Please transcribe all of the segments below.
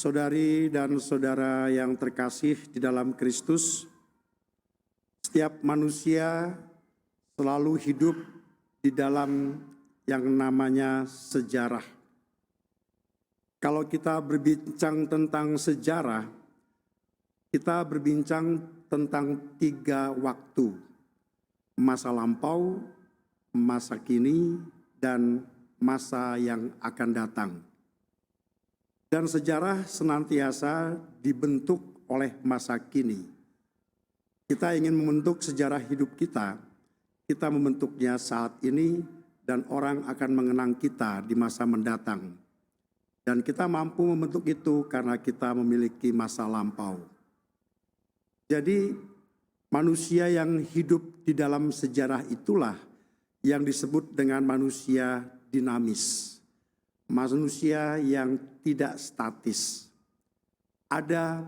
Saudari dan saudara yang terkasih di dalam Kristus, setiap manusia selalu hidup di dalam yang namanya sejarah. Kalau kita berbincang tentang sejarah, kita berbincang tentang 3 waktu: masa lampau, masa kini, dan masa yang akan datang. Dan sejarah senantiasa dibentuk oleh masa kini. Kita ingin membentuk sejarah hidup kita membentuknya saat ini, dan orang akan mengenang kita di masa mendatang. Dan kita mampu membentuk itu karena kita memiliki masa lampau. Jadi manusia yang hidup di dalam sejarah itulah yang disebut dengan manusia dinamis. Manusia yang tidak statis. Ada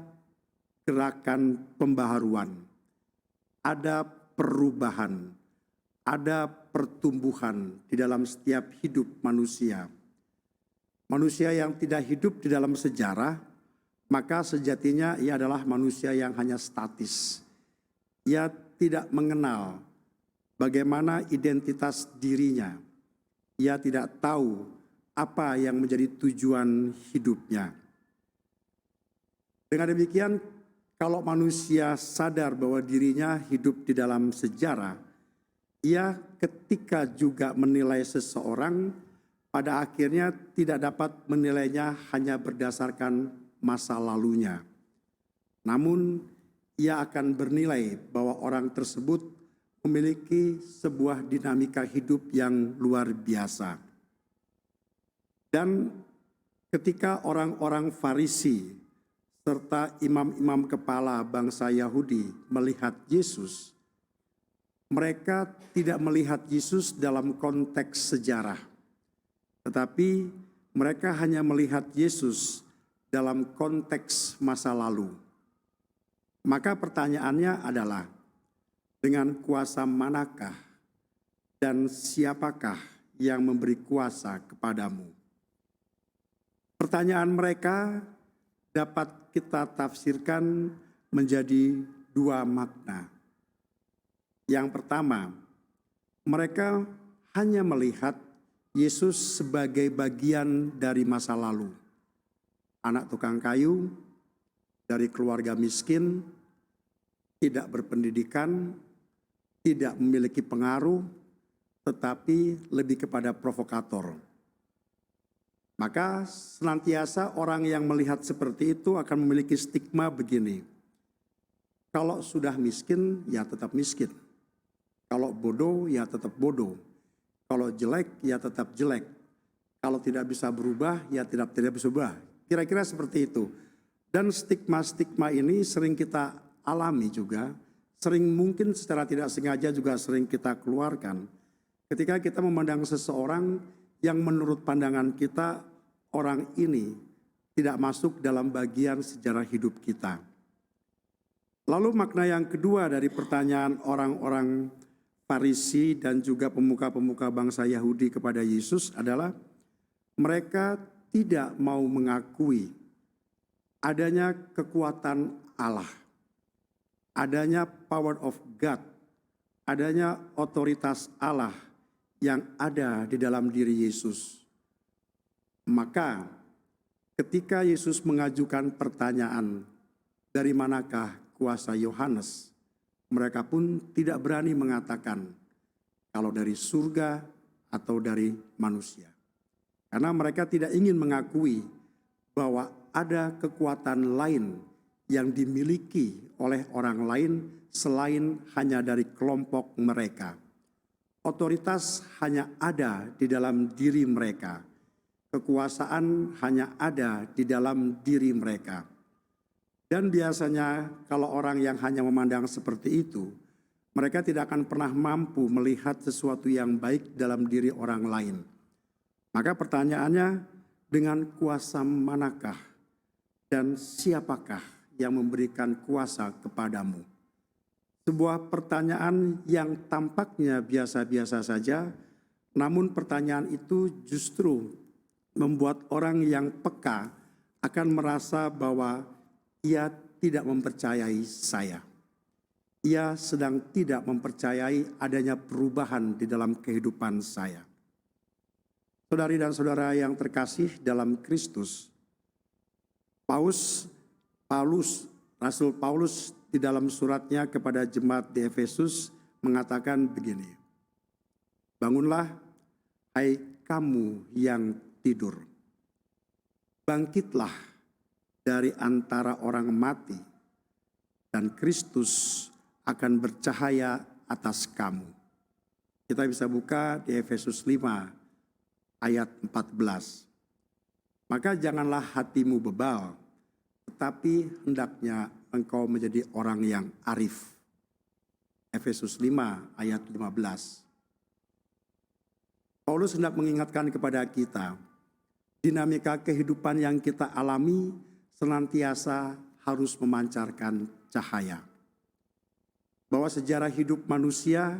gerakan pembaharuan, ada perubahan, ada pertumbuhan di dalam setiap hidup manusia. Manusia yang tidak hidup di dalam sejarah, maka sejatinya ia adalah manusia yang hanya statis. Ia tidak mengenal bagaimana identitas dirinya. Ia tidak tahu apa yang menjadi tujuan hidupnya. Dengan demikian, kalau manusia sadar bahwa dirinya hidup di dalam sejarah, ia ketika juga menilai seseorang, pada akhirnya tidak dapat menilainya hanya berdasarkan masa lalunya. Namun, ia akan bernilai bahwa orang tersebut memiliki sebuah dinamika hidup yang luar biasa. Dan ketika orang-orang Farisi serta imam-imam kepala bangsa Yahudi melihat Yesus, mereka tidak melihat Yesus dalam konteks sejarah, tetapi mereka hanya melihat Yesus dalam konteks masa lalu. Maka pertanyaannya adalah, dengan kuasa manakah dan siapakah yang memberi kuasa kepadamu? Pertanyaan mereka dapat kita tafsirkan menjadi 2 makna. Yang pertama, mereka hanya melihat Yesus sebagai bagian dari masa lalu. Anak tukang kayu, dari keluarga miskin, tidak berpendidikan, tidak memiliki pengaruh, tetapi lebih kepada provokator. Maka senantiasa orang yang melihat seperti itu akan memiliki stigma begini: kalau sudah miskin, ya tetap miskin. Kalau bodoh, ya tetap bodoh. Kalau jelek, ya tetap jelek. Kalau tidak bisa berubah, ya tidak bisa berubah. Kira-kira seperti itu. Dan stigma-stigma ini sering kita alami juga, sering mungkin secara tidak sengaja juga sering kita keluarkan. Ketika kita memandang seseorang yang menurut pandangan kita, orang ini tidak masuk dalam bagian sejarah hidup kita. Lalu makna yang kedua dari pertanyaan orang-orang Farisi dan juga pemuka-pemuka bangsa Yahudi kepada Yesus adalah, mereka tidak mau mengakui adanya kekuatan Allah, adanya power of God, adanya otoritas Allah yang ada di dalam diri Yesus. Maka ketika Yesus mengajukan pertanyaan, dari manakah kuasa Yohanes, mereka pun tidak berani mengatakan kalau dari surga atau dari manusia. Karena mereka tidak ingin mengakui bahwa ada kekuatan lain yang dimiliki oleh orang lain selain hanya dari kelompok mereka. Otoritas hanya ada di dalam diri mereka. Kekuasaan hanya ada di dalam diri mereka. Dan biasanya kalau orang yang hanya memandang seperti itu, mereka tidak akan pernah mampu melihat sesuatu yang baik dalam diri orang lain. Maka pertanyaannya, dengan kuasa manakah dan siapakah yang memberikan kuasa kepadamu? Sebuah pertanyaan yang tampaknya biasa-biasa saja, namun pertanyaan itu justru membuat orang yang peka akan merasa bahwa ia tidak mempercayai saya. Ia sedang tidak mempercayai adanya perubahan di dalam kehidupan saya. Saudari dan saudara yang terkasih dalam Kristus, Rasul Paulus di dalam suratnya kepada jemaat di Efesus mengatakan begini, "Bangunlah, hai kamu yang tidur. Bangkitlah dari antara orang mati, dan Kristus akan bercahaya atas kamu." Kita bisa buka di Efesus 5 ayat 14. "Maka janganlah hatimu bebal, tetapi hendaknya engkau menjadi orang yang arif." Efesus 5 ayat 15. Paulus hendak mengingatkan kepada kita, dinamika kehidupan yang kita alami senantiasa harus memancarkan cahaya. Bahwa sejarah hidup manusia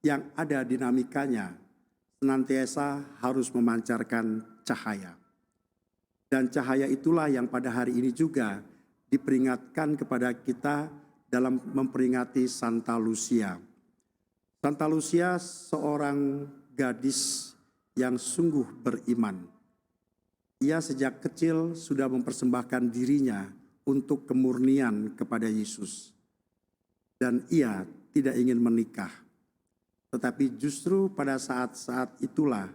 yang ada dinamikanya senantiasa harus memancarkan cahaya. Dan cahaya itulah yang pada hari ini juga diperingatkan kepada kita dalam memperingati Santa Lucia. Santa Lucia seorang gadis yang sungguh beriman. Ia sejak kecil sudah mempersembahkan dirinya untuk kemurnian kepada Yesus. Dan ia tidak ingin menikah. Tetapi justru pada saat-saat itulah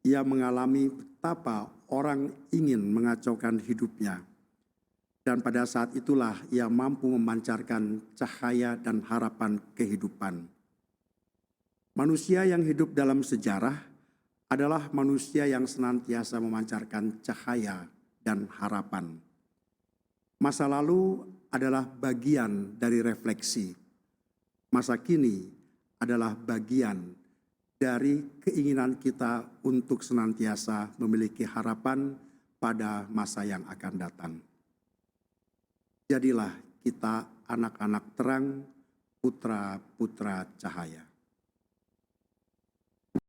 ia mengalami betapa orang ingin mengacaukan hidupnya. Dan pada saat itulah ia mampu memancarkan cahaya dan harapan kehidupan. Manusia yang hidup dalam sejarah adalah manusia yang senantiasa memancarkan cahaya dan harapan. Masa lalu adalah bagian dari refleksi. Masa kini adalah bagian dari keinginan kita untuk senantiasa memiliki harapan pada masa yang akan datang. Jadilah kita anak-anak terang, putra-putra cahaya.